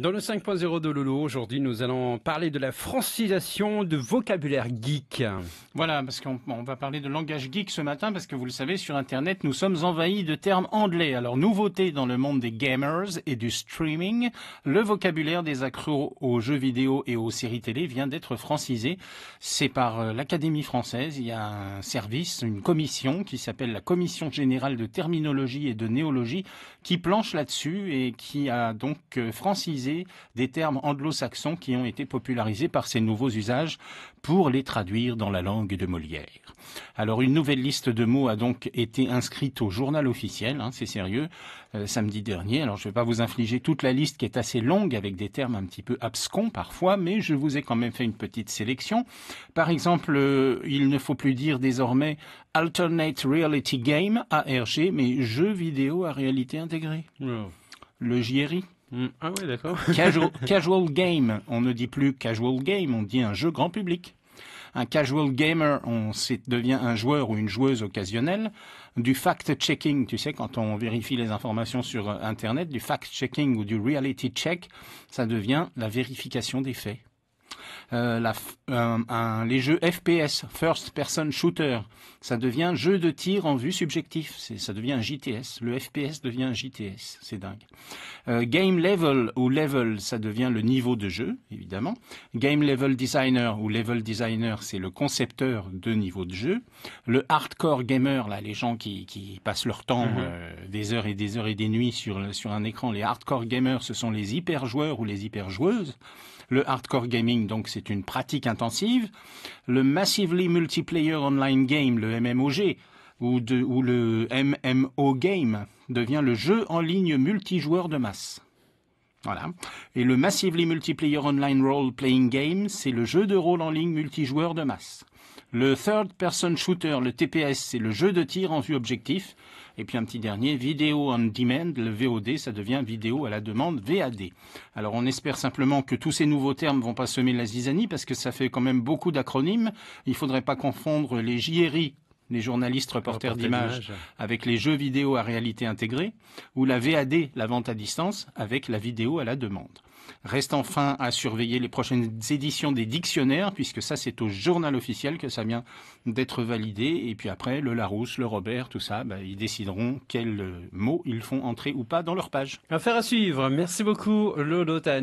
Dans le 5.0 de Lolo, aujourd'hui, nous allons parler de la francisation de vocabulaire geek. Voilà, parce qu'on va parler de langage geek ce matin, parce que vous le savez, sur Internet, nous sommes envahis de termes anglais. Alors, nouveauté dans le monde des gamers et du streaming, le vocabulaire des accros aux jeux vidéo et aux séries télé vient d'être francisé. C'est par l'Académie française. Il y a un service, une commission qui s'appelle la Commission générale de terminologie et de néologie qui planche là-dessus et qui a donc francisé des termes anglo-saxons qui ont été popularisés par ces nouveaux usages pour les traduire dans la langue de Molière. Alors une nouvelle liste de mots a donc été inscrite au journal officiel, c'est sérieux, samedi dernier. Alors je ne vais pas vous infliger toute la liste qui est assez longue avec des termes un petit peu abscons parfois, mais je vous ai quand même fait une petite sélection. Par exemple, il ne faut plus dire désormais Alternate Reality Game, ARG, mais jeu vidéo à réalité intégrée. Oh. Le JRI. Ah ouais, d'accord. Casual game, on ne dit plus casual game, on dit un jeu grand public. Un casual gamer, devient un joueur ou une joueuse occasionnelle. Du fact-checking, tu sais, quand on vérifie les informations sur Internet, du fact-checking ou du reality check, ça devient la vérification des faits. Les jeux FPS, First Person Shooter, ça devient jeu de tir en vue subjectif, ça devient un JTS, le FPS devient un JTS, c'est dingue. Game Level ou Level, ça devient le niveau de jeu, évidemment. Game Level Designer ou Level Designer, c'est le concepteur de niveau de jeu. Le Hardcore Gamer, là, les gens qui passent leur temps des heures et des heures et des nuits sur un écran, les Hardcore Gamers, ce sont les hyper joueurs ou les hyper joueuses. Le hardcore gaming, donc, c'est une pratique intensive. Le Massively Multiplayer Online Game, le MMOG, ou le MMO Game, devient le jeu en ligne multijoueur de masse. Voilà. Et le Massively Multiplayer Online Role Playing Game, c'est le jeu de rôle en ligne multijoueur de masse. Le Third Person Shooter, le TPS, c'est le jeu de tir en vue objectif. Et puis un petit dernier, Video on Demand, le VOD, ça devient vidéo à la demande, VAD. Alors on espère simplement que tous ces nouveaux termes vont pas semer la zizanie, parce que ça fait quand même beaucoup d'acronymes. Il faudrait pas confondre les JRI, les journalistes reporters d'images, avec les jeux vidéo à réalité intégrée, ou la VAD, la vente à distance, avec la vidéo à la demande. Reste enfin à surveiller les prochaines éditions des dictionnaires, puisque ça c'est au journal officiel que ça vient d'être validé, et puis après le Larousse, le Robert, tout ça, ils décideront quels mots ils font entrer ou pas dans leur page. Affaire à suivre. Merci beaucoup, Lolo, t'as